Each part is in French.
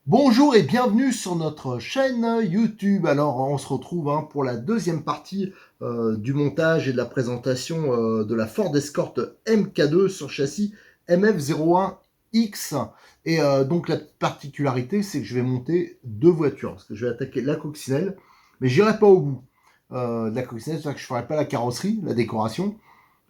Bonjour et bienvenue sur notre chaîne YouTube. Alors on se retrouve pour la deuxième partie du montage et de la présentation de la Ford Escort MK2 sur châssis MF-01X. Et donc la particularité, c'est que je vais monter deux voitures, parce que je vais attaquer la coccinelle, mais j'irai pas au bout de la coccinelle, c'est-à-dire que je ferai pas la carrosserie, la décoration.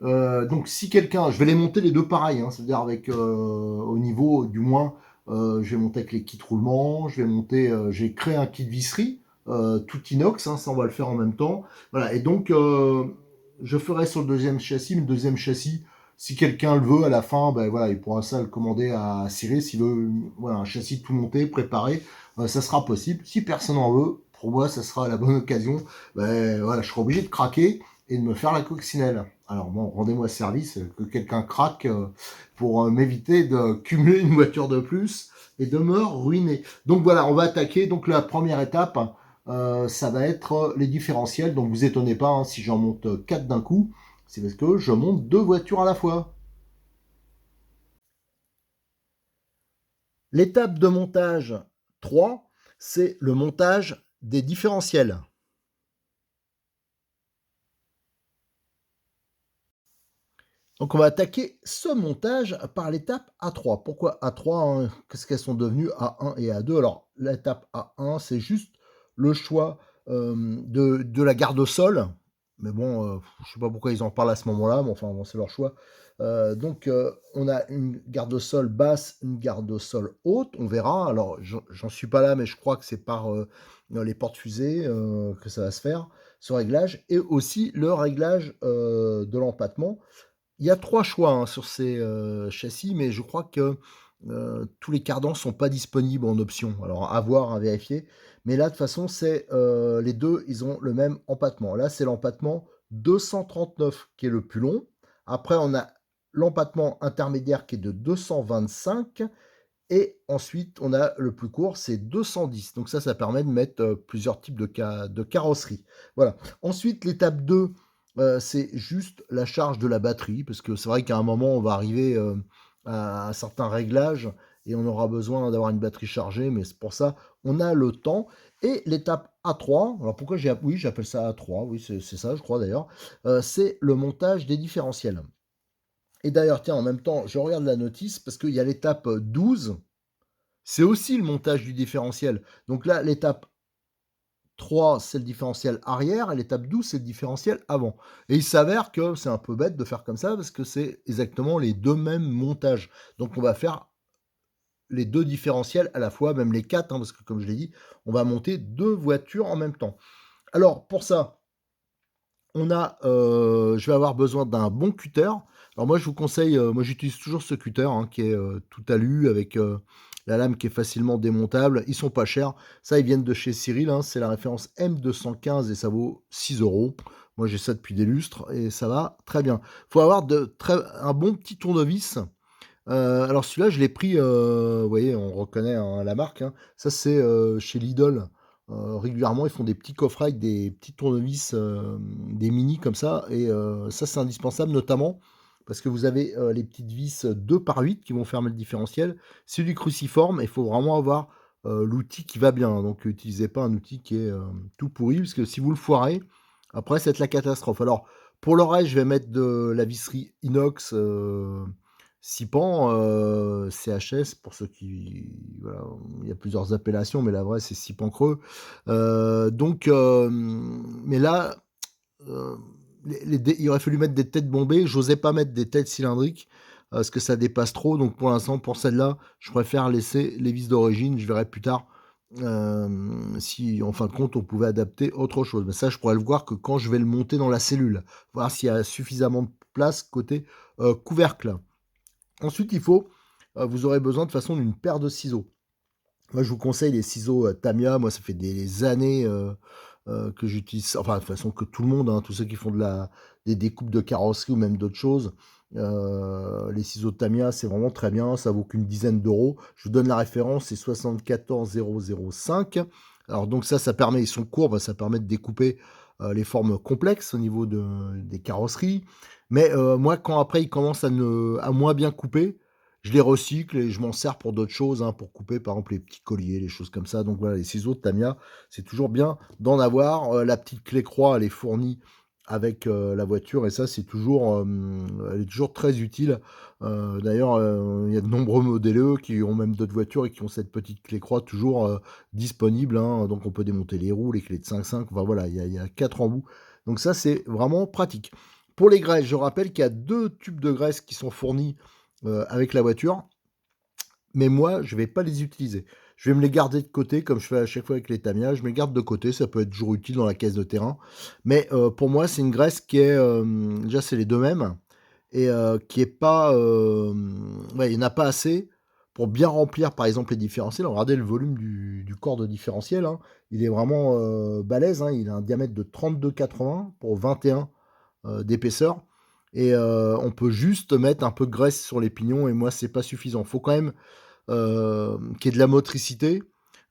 Donc si quelqu'un, je vais les monter les deux pareils, c'est-à-dire avec au niveau du moins, je vais monter avec les kits roulements, je vais monter, j'ai créé un kit visserie, tout inox, ça on va le faire en même temps. Voilà, et donc je ferai sur le deuxième châssis, mais le deuxième châssis, si quelqu'un le veut à la fin, ben voilà, il pourra ça le commander à Cyril, s'il veut voilà, un châssis tout monté, préparé, ça sera possible. Si personne en veut, pour moi ça sera la bonne occasion, ben voilà, je serai obligé de craquer et de me faire la coccinelle. Alors bon, rendez-moi service, que quelqu'un craque pour m'éviter de cumuler une voiture de plus et de me ruiner. Donc voilà, on va attaquer. Donc la première étape, ça va être les différentiels. Donc vous étonnez pas si j'en monte 4 d'un coup, c'est parce que je monte deux voitures à la fois. L'étape de montage 3, c'est le montage des différentiels. Donc on va attaquer ce montage par l'étape A3. Pourquoi A3? Qu'est-ce qu'elles sont devenues A1 et A2? Alors l'étape A1, c'est juste le choix de la garde au sol. Mais bon, je ne sais pas pourquoi ils en parlent à ce moment-là, mais enfin bon, c'est leur choix. Donc on a une garde au sol basse, une garde au sol haute, on verra. Alors j'en suis pas là, mais je crois que c'est par les portes-fusées que ça va se faire, ce réglage, et aussi le réglage de l'empattement. Il y a 3 choix, sur ces, châssis, mais je crois que, tous les cardans sont pas disponibles en option. Alors à voir, à vérifier, mais là, de toute façon, c'est, les 2, ils ont le même empattement. Là, c'est l'empattement 239 qui est le plus long. Après, on a l'empattement intermédiaire qui est de 225 et ensuite, on a le plus court, c'est 210. Donc ça permet de mettre, plusieurs types de carrosserie. Voilà. Ensuite, l'étape 2, c'est juste la charge de la batterie, parce que c'est vrai qu'à un moment, on va arriver, à un certain réglage et on aura besoin d'avoir une batterie chargée, mais c'est pour ça, on a le temps. Et l'étape A3, alors pourquoi oui, j'appelle ça A3, oui, c'est ça, je crois d'ailleurs, c'est le montage des différentiels. Et d'ailleurs, tiens, en même temps, je regarde la notice parce qu'il y a l'étape 12, c'est aussi le montage du différentiel. Donc là, l'étape 3, c'est le différentiel arrière et l'étape 12, c'est le différentiel avant. Et il s'avère que c'est un peu bête de faire comme ça parce que c'est exactement les deux mêmes montages. Donc on va faire les deux différentiels à la fois, même les quatre, parce que comme je l'ai dit, on va monter deux voitures en même temps. Alors pour ça, je vais avoir besoin d'un bon cutter. Alors moi, je vous conseille, moi j'utilise toujours ce cutter qui est tout alu avec la lame qui est facilement démontable. Ils sont pas chers. Ça, ils viennent de chez Cyril. C'est la référence M215 et ça vaut 6 euros. Moi, j'ai ça depuis des lustres et ça va très bien. Il faut avoir un bon petit tournevis. Alors celui-là, je l'ai pris, vous voyez, on reconnaît la marque. Ça, c'est chez Lidl. Régulièrement, ils font des petits coffrets avec des petits tournevis, des mini comme ça. Et ça, c'est indispensable, notamment parce que vous avez les petites vis 2 par 8 qui vont fermer le différentiel. C'est du cruciforme et il faut vraiment avoir l'outil qui va bien. Donc, n'utilisez pas un outil qui est tout pourri, parce que si vous le foirez, après, ça va être la catastrophe. Alors, pour le reste, je vais mettre de la visserie inox. Sipan, CHS pour ceux qui voilà, il y a plusieurs appellations, mais la vraie c'est Sipan creux. Donc mais là, heu, il aurait fallu mettre des têtes bombées. J'osais pas mettre des têtes cylindriques, parce que ça dépasse trop. Donc pour l'instant, pour celle-là, je préfère laisser les vis d'origine. Je verrai plus tard, si en fin de compte, on pouvait adapter autre chose. Mais ça, je pourrais le voir que quand je vais le monter dans la cellule, voir s'il y a suffisamment de place côté, couvercle. Ensuite, vous aurez besoin de toute façon d'une paire de ciseaux. Moi, je vous conseille les ciseaux Tamiya. Moi, ça fait des années que j'utilise, enfin, de toute façon, que tout le monde, tous ceux qui font des découpes de carrosserie ou même d'autres choses, Les ciseaux de Tamiya, c'est vraiment très bien, ça vaut qu'une dizaine d'euros. Je vous donne la référence, c'est 74005. Alors donc ça permet, ils sont courbes, ça permet de découper les formes complexes au niveau des carrosseries. Mais moi, quand après ils commencent à moins bien couper, je les recycle et je m'en sers pour d'autres choses, hein, pour couper par exemple les petits colliers, les choses comme ça. Donc voilà, les ciseaux de Tamiya, c'est toujours bien d'en avoir. La petite clé croix, elle est fournie avec la voiture et ça c'est toujours, elle est toujours très utile. D'ailleurs, il y a de nombreux modèleux qui ont même d'autres voitures et qui ont cette petite clé croix toujours, disponible, hein. Donc on peut démonter les roues, les clés de 5.5, enfin voilà, il y a 4 embouts. Donc ça, c'est vraiment pratique. Pour les graisses, je rappelle qu'il y a 2 tubes de graisse qui sont fournis, avec la voiture. Mais moi, je vais pas les utiliser. Je vais me les garder de côté comme je fais à chaque fois avec les Tamiya, je me les garde de côté, ça peut être toujours utile dans la caisse de terrain. Mais, pour moi, c'est une graisse qui est, déjà c'est les 2 mêmes et qui est pas, ouais, il y en a pas assez pour bien remplir, par exemple, les différentiels. Regardez le volume du corps de différentiel, hein. Il est vraiment, balèze, hein. Il a un diamètre de 32,80 pour 21, d'épaisseur et on peut juste mettre un peu de graisse sur les pignons et moi, c'est pas suffisant. Faut quand même qu'il y ait de la motricité.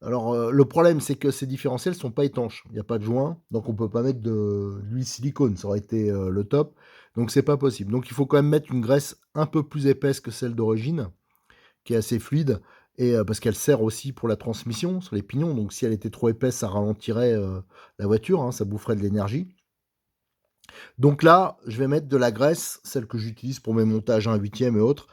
Alors, le problème, c'est que ces différentiels sont pas étanches. Il y a pas de joint, donc on peut pas mettre de l'huile silicone. Ça aurait été, le top. Donc c'est pas possible. Donc il faut quand même mettre une graisse un peu plus épaisse que celle d'origine, qui est assez fluide et parce qu'elle sert aussi pour la transmission sur les pignons. Donc si elle était trop épaisse, ça ralentirait, la voiture, hein, ça boufferait de l'énergie. Donc là, je vais mettre de la graisse, celle que j'utilise pour mes montages 1/8 et autres.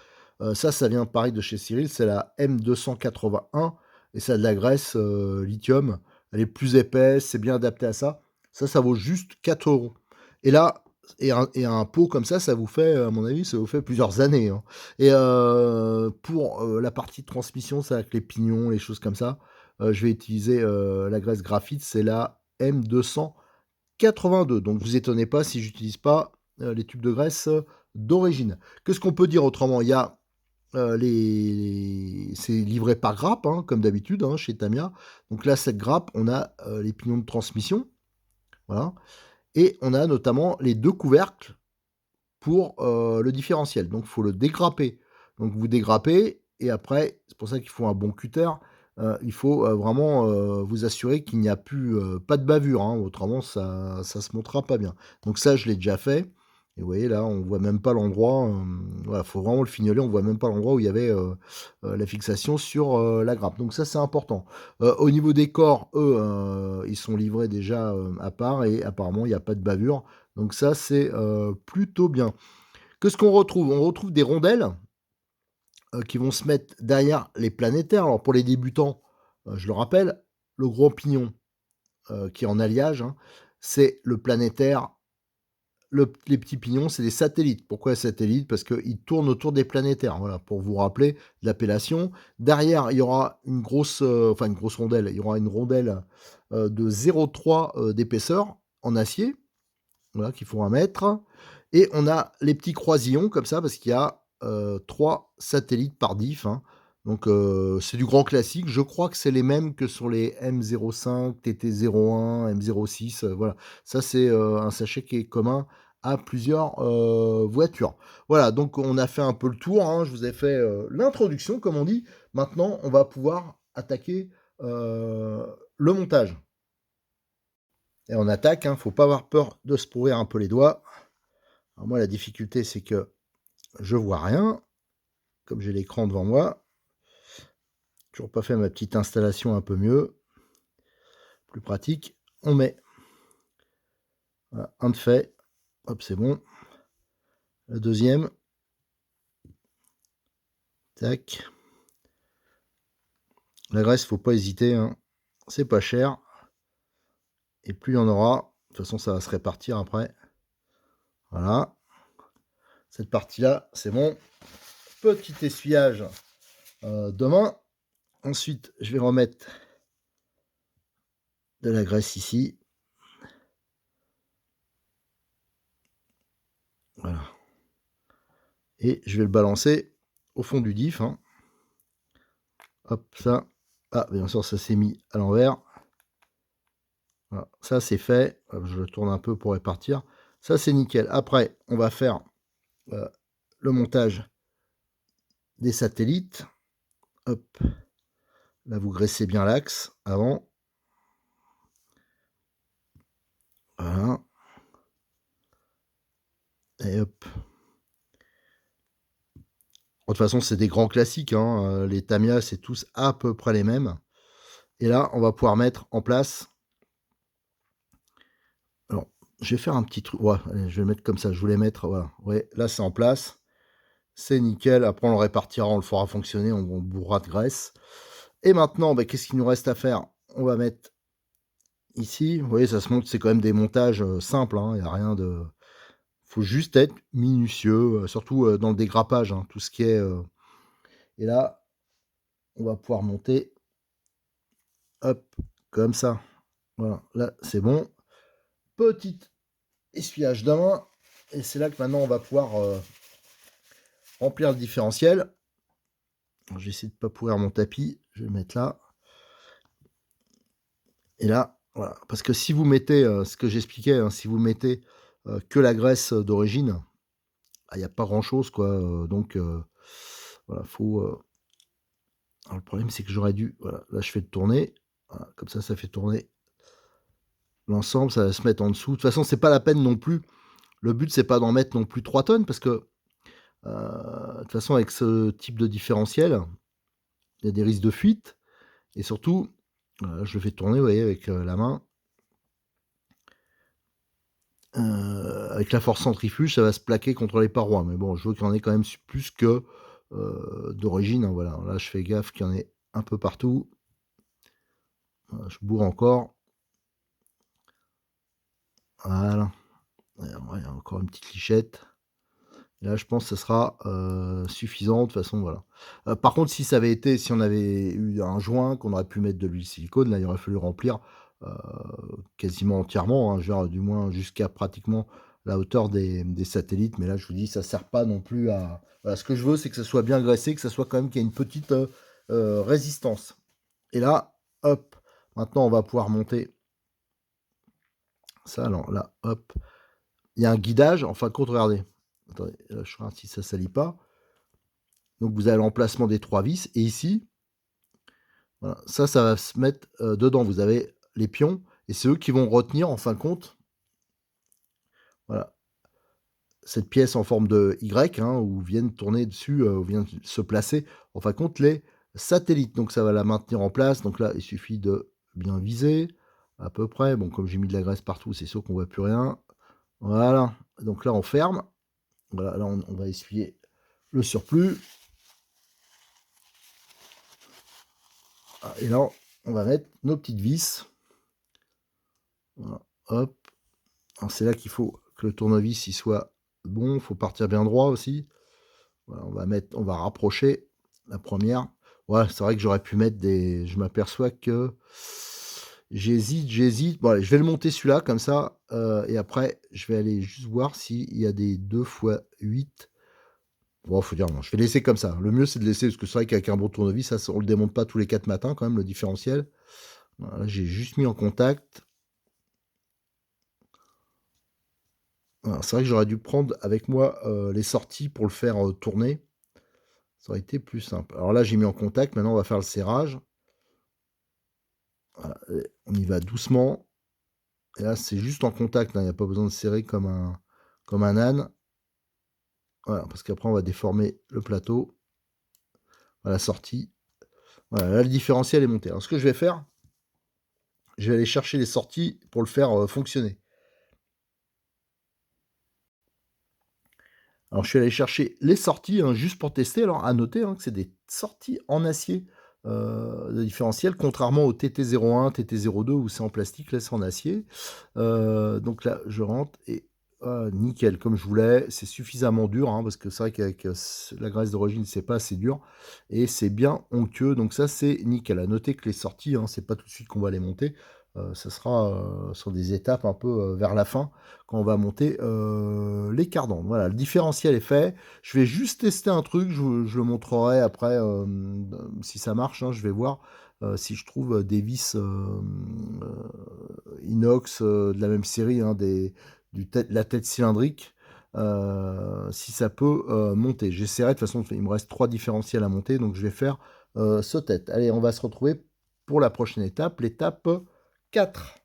Ça vient pareil de chez Cyril, c'est la M281 et ça a de la graisse, lithium. Elle est plus épaisse, c'est bien adapté à ça. Ça vaut juste 4 euros. Et là et un pot comme ça vous fait, à mon avis, ça vous fait plusieurs années, hein. Et pour, la partie de transmission, c'est avec les pignons, les choses comme ça, je vais utiliser, la graisse graphite, c'est la M282. Donc vous étonnez pas si j'utilise pas, les tubes de graisse, d'origine. Qu'est-ce qu'on peut dire autrement? Il y a, c'est livré par grappe, hein, comme d'habitude, hein, chez Tamiya. Donc là, cette grappe, on a, les pignons de transmission, voilà et on a notamment les 2 couvercles pour, le différentiel. Donc il faut le dégrapper. Donc vous dégrappez et après, c'est pour ça qu'il faut un bon cutter, il faut, vraiment, vous assurer qu'il n'y a plus, pas de bavure, hein, autrement ça se montera pas bien. Donc ça, je l'ai déjà fait et vous voyez là, on voit même pas l'endroit, voilà, faut vraiment le fignoler, on voit même pas l'endroit où il y avait, la fixation sur, la grappe. Donc ça, c'est important. Au niveau des corps, eux, ils sont livrés déjà, à part et apparemment il y a pas de bavure. Donc ça, c'est, plutôt bien. Qu'est-ce qu'on retrouve? On retrouve des rondelles, qui vont se mettre derrière les planétaires. Alors pour les débutants, je le rappelle, le gros pignon, qui est en alliage, hein, c'est le planétaire. Les petits pignons, c'est des satellites. Pourquoi satellites? Parce qu'ils tournent autour des planétaires, voilà, pour vous rappeler l'appellation. Derrière, il y aura une grosse, enfin une grosse rondelle, il y aura une rondelle, de 0,3, d'épaisseur en acier. Voilà, qui font 1 mètre et on a les petits croisillons comme ça parce qu'il y a, 3 satellites par diff, hein. Donc c'est du grand classique. Je crois que c'est les mêmes que sur les M05, TT01, M06, voilà. Ça, c'est, un sachet qui est commun à plusieurs, voitures. Voilà, donc on a fait un peu le tour, hein. Je vous ai fait, l'introduction comme on dit. Maintenant, on va pouvoir attaquer, le montage. Et on attaque, hein, faut pas avoir peur de se pourrir un peu les doigts. Alors moi, la difficulté, c'est que je vois rien, comme j'ai l'écran devant moi. Toujours pas fait ma petite installation un peu mieux, plus pratique. On met voilà, un de fait, hop, c'est bon. Le deuxième, tac. La graisse, faut pas hésiter, hein. C'est pas cher. Et plus il y en aura, de toute façon, ça va se répartir après. Voilà. Cette partie-là, c'est bon. Petit essuyage de main. Ensuite, je vais remettre de la graisse ici. Voilà. Et je vais le balancer au fond du diff, hein. Hop, ça. Ah, bien sûr, ça s'est mis à l'envers. Voilà, ça c'est fait. Hop, je le tourne un peu pour répartir. Ça, c'est nickel. Après, on va faire le montage des satellites. Hop, là vous graissez bien l'axe avant. Voilà. Et hop. De toute façon, c'est des grands classiques, hein, les Tamiya, c'est tous à peu près les mêmes. Et là, on va pouvoir mettre en place. Alors, je vais faire un petit truc. Ouais, allez, je vais le mettre comme ça. Je voulais mettre, voilà. Ouais, là, c'est en place. C'est nickel. Après, on le répartira, on le fera fonctionner, on bourrera de graisse. Et maintenant, bah, qu'est-ce qu'il nous reste à faire? On va mettre ici. Vous voyez, ça se monte, c'est quand même des montages simples, hein, il n'y a rien de. Faut juste être minutieux, surtout dans le dégrappage, hein, tout ce qui est. Et là, on va pouvoir monter, hop, comme ça. Voilà, là, c'est bon. Petit essuyage de main. Et c'est là que maintenant, on va pouvoir remplir le différentiel. Alors, je vais essayer de ne pas pourrir mon tapis. Je vais le mettre là. Et là, voilà. Parce que si vous mettez, ce que j'expliquais, hein, si vous mettez que la graisse d'origine, il n'y a pas grand-chose, quoi. Donc, voilà, faut... Alors, le problème, c'est que j'aurais dû... Voilà, là, je fais tourner. Voilà, comme ça fait tourner l'ensemble. Ça va se mettre en dessous. De toute façon, c'est pas la peine non plus. Le but, c'est pas d'en mettre non plus 3 tonnes, parce que, de toute façon, avec ce type de différentiel, il y a des risques de fuite. Et surtout, je le fais tourner, vous voyez, avec la main. Avec la force centrifuge, ça va se plaquer contre les parois. Mais bon, je veux qu'il y en ait quand même plus que d'origine, hein, voilà. Là, je fais gaffe qu'il y en ait un peu partout. Voilà, je bourre encore. Voilà. Il y a encore une petite lichette. Et là, je pense que ce sera suffisant. De toute façon, voilà. Par contre, si on avait eu un joint, qu'on aurait pu mettre de l'huile silicone, là, il aurait fallu remplir quasiment entièrement, hein, genre, du moins jusqu'à pratiquement la hauteur des satellites. Mais là, je vous dis, ça sert pas non plus à... Voilà, ce que je veux, c'est que ça soit bien graissé, que ça soit quand même qu'il y ait une petite résistance. Et là, hop, maintenant, on va pouvoir monter ça. Alors là, hop, il y a un guidage. En fin de compte, regardez. Attendez, là, je regarde si ça ne salit pas. Donc, vous avez l'emplacement des 3 vis. Et ici, voilà, ça va se mettre dedans. Vous avez les pions. Et c'est eux qui vont retenir, en fin de compte, voilà, cette pièce en forme de Y, hein, où viennent tourner dessus, où viennent se placer, en fin de compte, les satellites. Donc, ça va la maintenir en place. Donc là, il suffit de bien viser, à peu près. Bon, comme j'ai mis de la graisse partout, c'est sûr qu'on voit plus rien. Voilà. Donc là, on ferme. Voilà, là, on va essuyer le surplus. Et là, on va mettre nos petites vis. Voilà, hop. C'est là qu'il faut que le tournevis il soit bon. Il faut partir bien droit aussi. Voilà, on va rapprocher la première. Ouais, c'est vrai que j'aurais pu mettre des... Je m'aperçois que j'hésite. Bon, allez, je vais le monter celui-là comme ça. Et après, je vais aller juste voir s'il y a des 2x8. Bon, faut dire non, je vais laisser comme ça. Le mieux, c'est de laisser, parce que c'est vrai qu'avec un bon tournevis, ça, on le démonte pas tous les 4 matins, quand même, le différentiel. Voilà, j'ai juste mis en contact. Voilà, c'est vrai que j'aurais dû prendre avec moi les sorties pour le faire tourner. Ça aurait été plus simple. Alors là, j'ai mis en contact. Maintenant, on va faire le serrage. Voilà, on y va doucement. Et là, c'est juste en contact, hein. Il n'y a pas besoin de serrer comme un âne. Voilà, parce qu'après, on va déformer le plateau. À la sortie. Voilà, là, le différentiel est monté. Alors, ce que je vais faire, je vais aller chercher les sorties pour le faire fonctionner. Alors, je suis allé chercher les sorties, hein, juste pour tester. Alors, à noter hein, que c'est des sorties en acier de différentiel, contrairement au TT01, TT02 où c'est en plastique, là c'est en acier. Donc là, je rentre et nickel, comme je voulais. C'est suffisamment dur, hein, parce que c'est vrai qu'avec la graisse d'origine, c'est pas assez dur. Et c'est bien onctueux, donc ça c'est nickel. À noter que les sorties, hein, c'est pas tout de suite qu'on va les monter. Ça sera sur des étapes un peu vers la fin quand on va monter les cardans. Voilà, le différentiel est fait. Je vais juste tester un truc, je le montrerai après si ça marche, hein, je vais voir si je trouve des vis inox de la même série, hein, la tête cylindrique. si ça peut, monter. J'essaierai de toute façon, il me reste 3 différentiels à monter, donc je vais faire, ce tête. Allez, on va se retrouver pour la prochaine étape, l'étape 4.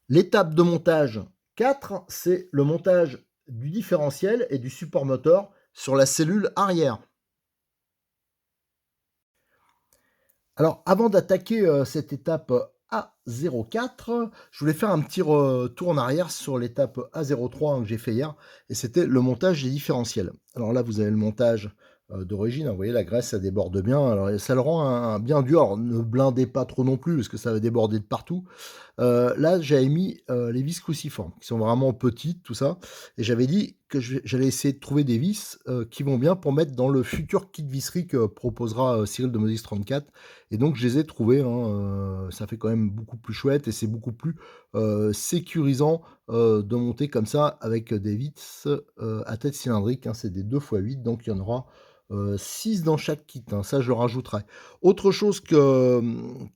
L'étape de montage 4, c'est le montage du différentiel et du support moteur sur la cellule arrière. Alors, avant d'attaquer, cette étape A04, je voulais faire un petit retour en arrière sur l'étape A03, que j'ai fait hier, et c'était le montage des différentiels. Alors là, vous avez le montage, d'origine, hein, vous voyez la graisse, ça déborde bien, alors ça le rend bien dur. Alors ne blindez pas trop non plus parce que ça va déborder de partout. Là, j'avais mis, les vis cruciformes qui sont vraiment petites, tout ça, et j'avais dit que j'allais essayer de trouver des vis, qui vont bien pour mettre dans le futur kit visserie que proposera, Cyril de Modis 34, et donc je les ai trouvées, hein, ça fait quand même beaucoup plus chouette et c'est beaucoup plus, sécurisant, de monter comme ça avec des vis, à tête cylindrique, hein. C'est des 2x8, donc il y en aura, 6 dans chaque kit, hein, ça je le rajouterai. Autre chose que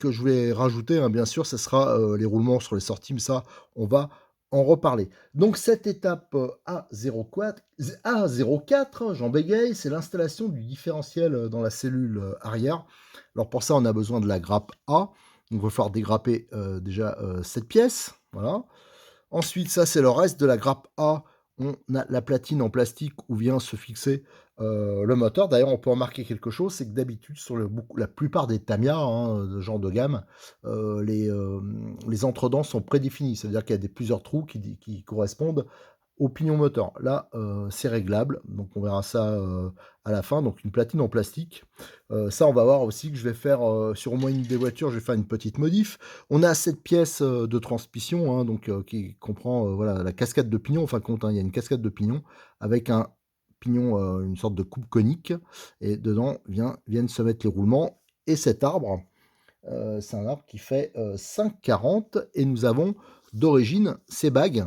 je vais rajouter, hein, bien sûr, ça sera, les roulements sur les sorties, mais ça, on va en reparler. Donc cette étape, A04, j'en bégaye, c'est l'installation du différentiel, dans la cellule, arrière. Alors pour ça, on a besoin de la grappe A. Donc il va falloir dégrapper, déjà, cette pièce, voilà. Ensuite, ça, c'est le reste de la grappe A. On a la platine en plastique où vient se fixer, le moteur. D'ailleurs, on peut remarquer quelque chose, c'est que d'habitude, sur la plupart des Tamiya, hein, de ce genre de gamme, les entredents sont prédéfinis. Ça veut dire qu'il y a plusieurs trous qui correspondent au pignon moteur. Là, c'est réglable, donc on verra ça, à la fin. Donc une platine en plastique. Ça, on va voir aussi que je vais faire, sur au moins une des voitures, je vais faire une petite modif. On a cette pièce, de transmission, hein, donc qui comprend, voilà, la cascade de pignon, en fin de compte, hein. Il y a une cascade de pignon avec un pignon, une sorte de coupe conique, et dedans viennent se mettre les roulements. Et cet arbre, c'est un arbre qui fait, 5,40, et nous avons d'origine ces bagues.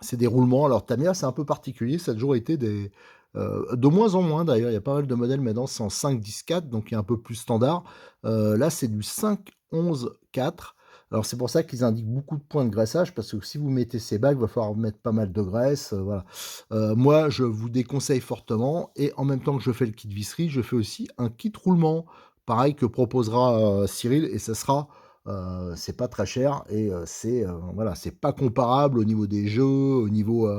C'est des roulements. Alors Tamiya, c'est un peu particulier, ça a toujours été de moins en moins d'ailleurs, il y a pas mal de modèles maintenant, c'est en 5-10-4, donc il y a un peu plus standard. Là, c'est du 5-11-4. Alors c'est pour ça qu'ils indiquent beaucoup de points de graissage, parce que si vous mettez ces bagues, il va falloir mettre pas mal de graisse, voilà. Moi, je vous déconseille fortement, et en même temps que je fais le kit visserie, je fais aussi un kit roulement, pareil que proposera, Cyril, et ça sera, c'est pas très cher, et voilà, c'est pas comparable au niveau des jeux, au niveau,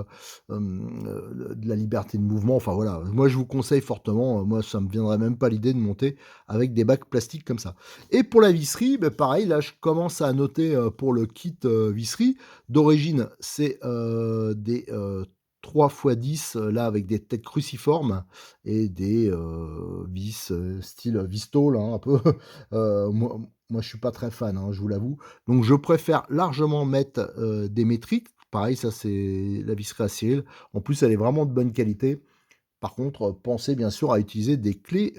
de la liberté de mouvement. Enfin voilà, moi je vous conseille fortement, moi ça me viendrait même pas l'idée de monter avec des bacs plastiques comme ça. Et pour la visserie, beh, pareil, là je commence à noter, pour le kit, visserie. D'origine, c'est, des, 3 x 10, là avec des têtes cruciformes et des, vis, style Vistol, hein, un peu. Moi je suis pas très fan, hein, je vous l'avoue. Donc je préfère largement mettre, des métriques. Pareil, ça c'est la visserie à Cyril. En plus, elle est vraiment de bonne qualité. Par contre, pensez bien sûr à utiliser des clés,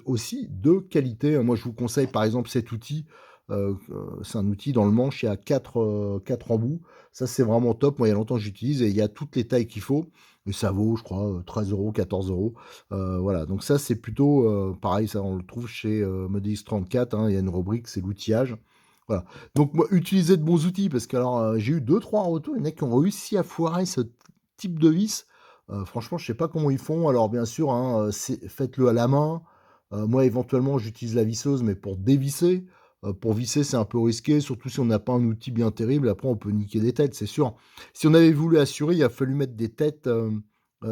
aussi de qualité. Moi, je vous conseille par exemple cet outil. C'est un outil dans le manche, il y a 4 embouts. Ça, c'est vraiment top. Moi, il y a longtemps que j'utilise, et il y a toutes les tailles qu'il faut. Et ça vaut, je crois, 13 €, 14 €. Voilà, donc ça, c'est plutôt pareil. Ça, on le trouve chez Modélis 34, hein. Il y a une rubrique, c'est l'outillage. Voilà. Donc, moi, utilisez de bons outils, parce que alors, j'ai eu deux trois retours. Il y en a qui ont réussi à foirer ce type de vis. Franchement, je sais pas comment ils font. Alors bien sûr, hein, faites-le à la main. Moi, éventuellement, j'utilise la visseuse, mais pour dévisser. Pour visser, c'est un peu risqué, surtout si on n'a pas un outil bien terrible. Après, on peut niquer des têtes, c'est sûr. Si on avait voulu assurer, il a fallu mettre des têtes,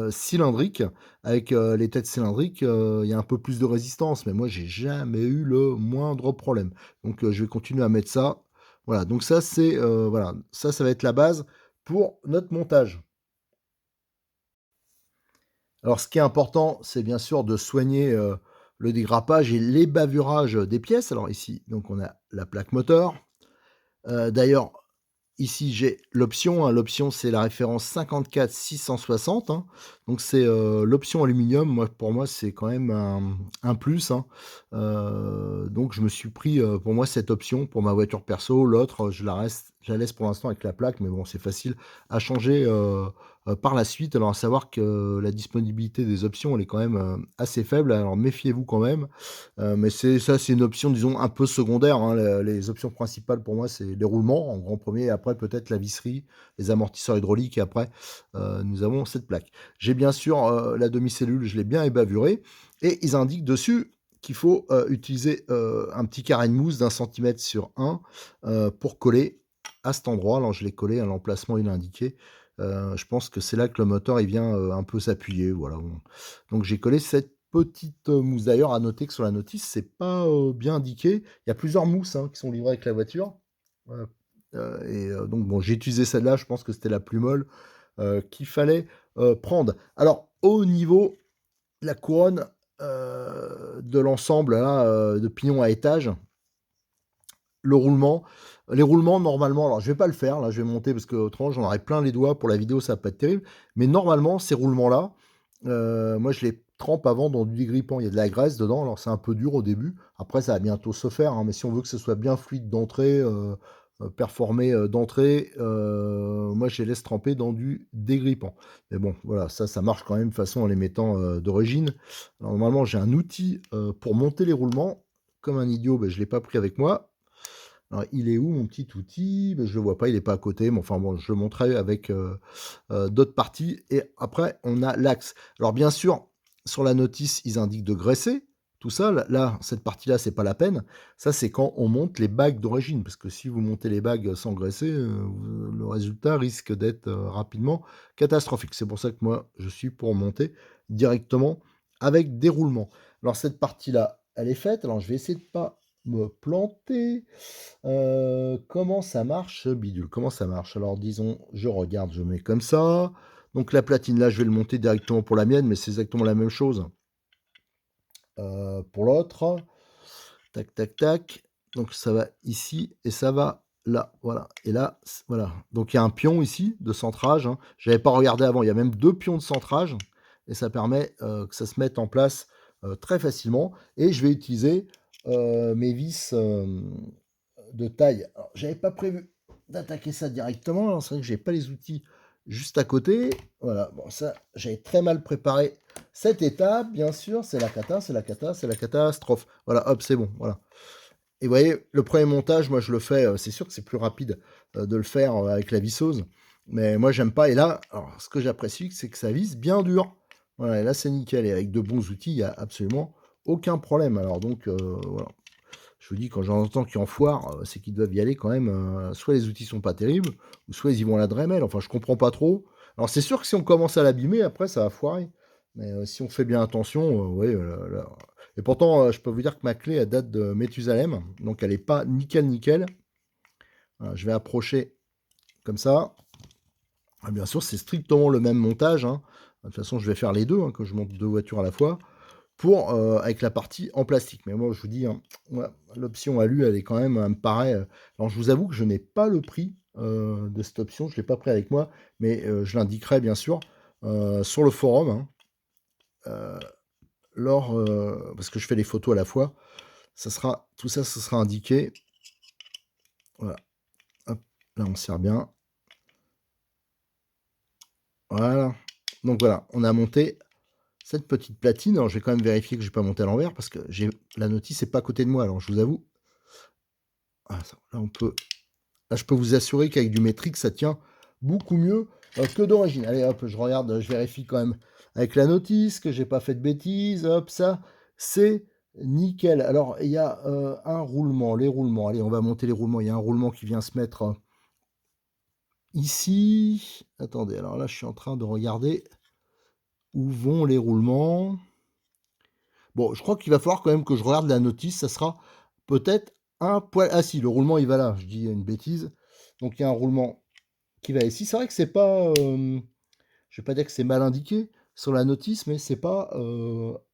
cylindriques. Avec, les têtes cylindriques, il y a un peu plus de résistance, mais moi, j'ai jamais eu le moindre problème. Donc, je vais continuer à mettre ça. Voilà, donc ça, c'est, voilà, ça va être la base pour notre montage. Alors, ce qui est important, c'est bien sûr de soigner, le dégrappage et les bavurages, des pièces. Alors ici, donc on a la plaque moteur. D'ailleurs, ici, j'ai l'option, hein. L'option, c'est la référence 54 660, hein. Donc c'est, l'option aluminium. Moi, pour moi, c'est quand même un plus, hein. Donc je me suis pris, pour moi, cette option pour ma voiture perso. L'autre, je la laisse pour l'instant avec la plaque, mais bon, c'est facile à changer, par la suite. Alors à savoir que la disponibilité des options, elle est quand même, assez faible, alors méfiez-vous quand même. Mais c'est une option disons un peu secondaire, hein. Le Les options principales pour moi, c'est les roulements en grand premier, et après peut-être la visserie, les amortisseurs hydrauliques, et après, nous avons cette plaque. J'ai bien sûr, la demi-cellule, je l'ai bien ébavurée, et ils indiquent dessus qu'il faut, utiliser, un petit carré de mousse d'1 centimètre sur 1, pour coller à cet endroit. Alors je l'ai collé, à l'emplacement il est indiqué. Je pense que c'est là que le moteur il vient, un peu s'appuyer, voilà. Donc j'ai collé cette petite, mousse. D'ailleurs, à noter que sur la notice, c'est pas, bien indiqué. Il y a plusieurs mousses, hein, qui sont livrées avec la voiture. Heu donc bon, j'ai utilisé celle-là, je pense que c'était la plus molle, qu'il fallait, prendre. Alors au niveau de la couronne, de l'ensemble là, de pignon à étage, le roulement les roulements normalement, alors je vais pas le faire là, je vais monter parce que autrement j'en aurais plein les doigts pour la vidéo, ça va pas être terrible. Mais normalement ces roulements-là, moi je les trempe avant dans du dégrippant. Il y a de la graisse dedans, alors c'est un peu dur au début. Après ça va bientôt se faire, hein, mais si on veut que ce soit bien fluide d'entrée, performé, d'entrée, moi je les laisse tremper dans du dégrippant. Mais bon voilà, ça marche quand même de toute façon en les mettant, d'origine. Alors normalement j'ai un outil, pour monter les roulements. Comme un idiot, je l'ai pas pris avec moi. Alors, il est où mon petit outil? Je le vois pas, il est pas à côté, mais enfin bon, je le montrerai avec, d'autres parties, et après on a l'axe. Alors bien sûr, sur la notice, ils indiquent de graisser tout ça. Là, cette partie-là, c'est pas la peine. Ça, c'est quand on monte les bagues d'origine, parce que si vous montez les bagues sans graisser, le résultat risque d'être, rapidement catastrophique. C'est pour ça que moi, je suis pour monter directement avec des roulements. Alors cette partie-là, elle est faite. Alors je vais essayer de pas me planter. Comment ça marche, ce bidule? Comment ça marche? Alors disons, je regarde, je mets comme ça. Donc la platine là, je vais le monter directement pour la mienne, mais c'est exactement la même chose, pour l'autre. Tac, tac, tac. Donc ça va ici et ça va là, voilà. Et là, voilà. Donc il y a un pion ici de centrage, hein. J'avais pas regardé avant, il y a même 2 pions de centrage, et ça permet, que ça se mette en place, très facilement, et je vais utiliser, mes vis, de taille. Alors, j'avais pas prévu d'attaquer ça directement. Alors, c'est vrai que j'ai pas les outils juste à côté. Voilà, bon, ça, j'avais très mal préparé cette étape, bien sûr. C'est la cata, c'est la cata, c'est la catastrophe. Voilà, hop, c'est bon, voilà. Et vous voyez, le premier montage, moi, je le fais, c'est sûr que c'est plus rapide, de le faire, avec la visseuse, mais moi, j'aime pas. Et là, alors, ce que j'apprécie, c'est que ça visse bien dur. Voilà, et là, c'est nickel. Et avec de bons outils, il y a absolument aucun problème. Alors donc, voilà. Je vous dis, quand j'en entends qui en foire, c'est qu'ils doivent y aller quand même, soit les outils sont pas terribles, ou soit ils y vont à la Dremel. Enfin, je comprends pas trop. Alors c'est sûr que si on commence à l'abîmer, après ça va foirer. Mais, si on fait bien attention, ouais, là et pourtant, je peux vous dire que ma clé, elle date de Mathusalem, donc elle est pas nickel, nickel. Voilà, je vais approcher comme ça. Ah, bien sûr, c'est strictement le même montage, hein. De toute façon, je vais faire les 2, hein, quand je monte 2 voitures à la fois. Pour, avec la partie en plastique. Mais moi, je vous dis, hein, moi, l'option alu, elle est quand même, elle me paraît, alors je vous avoue que je n'ai pas le prix, de cette option, je ne l'ai pas pris avec moi, mais, je l'indiquerai bien sûr, sur le forum, hein, heu, parce que je fais les photos à la fois. Ça sera tout ça, ce sera indiqué. Voilà, hop, là on serre bien. Voilà. Donc voilà, on a monté cette petite platine. Alors je vais quand même vérifier que j'ai pas monté à l'envers, parce que j'ai la notice est pas à côté de moi, alors je vous avoue. Ah ça, là on peut. Là, je peux vous assurer qu'avec du métrique, ça tient beaucoup mieux, que d'origine. Allez hop, je regarde, je vérifie quand même avec la notice que j'ai pas fait de bêtises. Hop, ça, c'est nickel. Alors, il y a, un roulement, les roulements. Allez, on va monter les roulements. Il y a un roulement qui vient se mettre, ici. Attendez, alors là, je suis en train de regarder où vont les roulements. Bon, je crois qu'il va falloir quand même que je regarde la notice. Ça sera peut-être un poil. Ah si, le roulement, il va là. Je dis une bêtise. Donc, il y a un roulement qui va ici. C'est vrai que c'est pas, je vais pas dire que c'est mal indiqué sur la notice, mais c'est pas,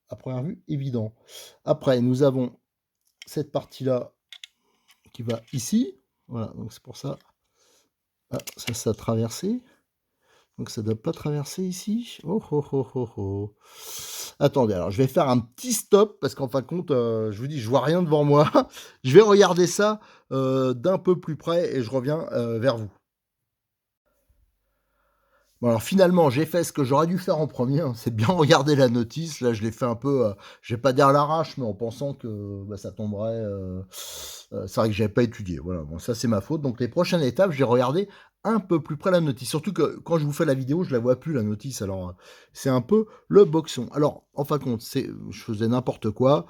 à première vue évident. Après, nous avons cette partie-là qui va ici. Voilà, donc c'est pour ça. Ah, ça a traversé. Donc ça doit pas traverser ici. Oh oh oh oh oh. Attendez, alors je vais faire un petit stop parce qu'en fin de compte, je vous dis, je vois rien devant moi. Je vais regarder ça, d'un peu plus près, et je reviens, vers vous. Bon alors finalement, j'ai fait ce que j'aurais dû faire en premier, hein, c'est bien regarder la notice. Là, je l'ai fait un peu, je vais pas dire à l'arrache, mais en pensant que, bah, ça tomberait, c'est vrai que j'avais pas étudié. Voilà, bon ça c'est ma faute. Donc les prochaines étapes, j'ai regardé un peu plus près la notice. Surtout que quand je vous fais la vidéo, je la vois plus la notice, alors, c'est un peu le boxon. Alors, en fin de compte, je faisais n'importe quoi.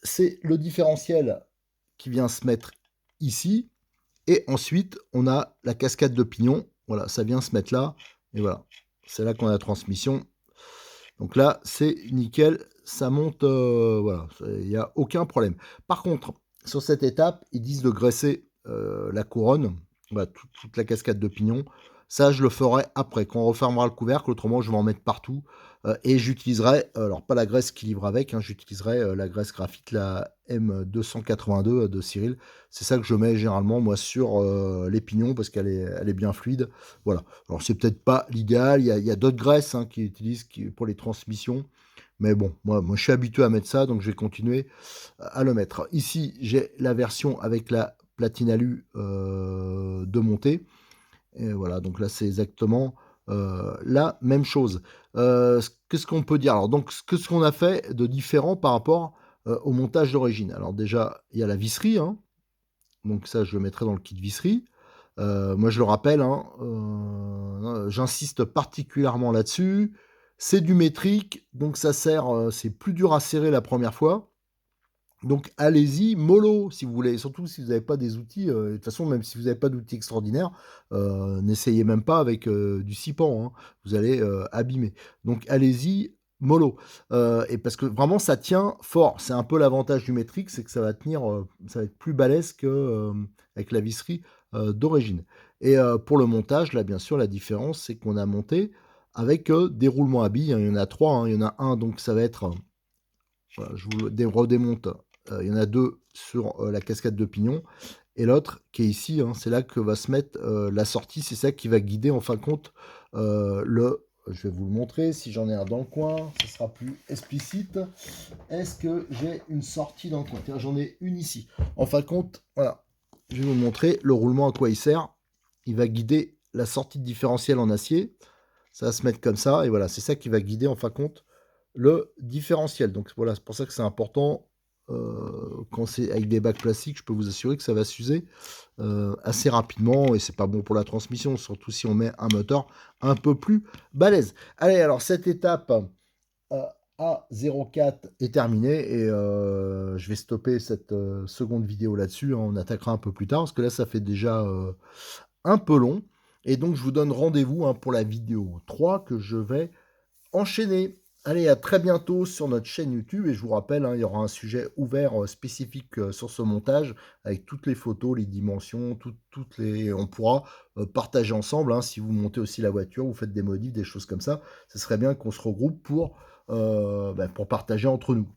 C'est le différentiel qui vient se mettre ici et ensuite on a la cascade de pignon. Voilà, ça vient se mettre là et voilà. C'est là qu'on a la transmission. Donc là, c'est nickel, ça monte, voilà, il y a aucun problème. Par contre, sur cette étape, ils disent de graisser, la couronne, bah, toute la cascade de pignon. Ça, je le ferai après, quand on refermera le couvercle, autrement je vais en mettre partout, et j'utiliserai, alors pas la graisse qui livre avec, hein, j'utiliserai, la graisse graphite, la M282 de Cyril. C'est ça que je mets généralement moi sur, les pignons parce qu'elle est bien fluide. Voilà. Alors c'est peut-être pas l'idéal, il y a d'autres graisses, hein, qui utilisent pour les transmissions, mais bon, moi je suis habitué à mettre ça, donc je vais continuer à le mettre. Ici, j'ai la version avec la platine alu, de montée et voilà, donc là, c'est exactement, la même chose. Qu'est-ce qu'on peut dire? Alors donc ce qu'on a fait de différent par rapport, au montage d'origine? Alors déjà, il y a la visserie, hein, donc ça, je le mettrai dans le kit visserie. Moi, je le rappelle, hein, j'insiste particulièrement là-dessus. C'est du métrique, donc ça sert, c'est plus dur à serrer la première fois. Donc allez-y, mollo, si vous voulez, surtout si vous n'avez pas des outils, de toute façon, même si vous n'avez pas d'outils extraordinaires, n'essayez même pas avec, du scie hein, vous allez, abîmer. Donc allez-y, mollo, et parce que vraiment ça tient fort. C'est un peu l'avantage du métrique, c'est que ça va tenir, ça va être plus balèze que, avec la visserie, d'origine et pour le montage, là, bien sûr, la différence, c'est qu'on a monté avec, des roulements à billes, hein. Il y en a 3, hein. Il y en a un, donc ça va être, voilà, je vous le redémonte. Il y en a 2 sur, la cascade de pignon et l'autre qui est ici, hein, c'est là que va se mettre, la sortie. C'est ça qui va guider en fin de compte, je vais vous le montrer si j'en ai un dans le coin, ce sera plus explicite. Est-ce que j'ai une sortie dans le coin? Tiens, j'en ai une ici. En fin de compte, voilà, je vais vous montrer le roulement à quoi il sert. Il va guider la sortie de différentiel en acier. Ça va se mettre comme ça et voilà, c'est ça qui va guider en fin de compte le différentiel. Donc voilà, c'est pour ça que c'est important, quand c'est avec des bacs plastiques, je peux vous assurer que ça va s'user, assez rapidement et c'est pas bon pour la transmission, surtout si on met un moteur un peu plus balèze. Allez, alors cette étape, heu, A04 est terminée et je vais stopper cette, seconde vidéo là-dessus, hein. On attaquera un peu plus tard parce que là, ça fait déjà, un peu long et donc je vous donne rendez-vous, hein, pour la vidéo 3 que je vais enchaîner. Allez, à très bientôt sur notre chaîne YouTube et je vous rappelle, hein, il y aura un sujet ouvert spécifique sur ce montage avec toutes les photos, les dimensions, toutes les. On pourra partager ensemble. Hein, si vous montez aussi la voiture, vous faites des modifs, des choses comme ça. Ce serait bien qu'on se regroupe pour partager entre nous.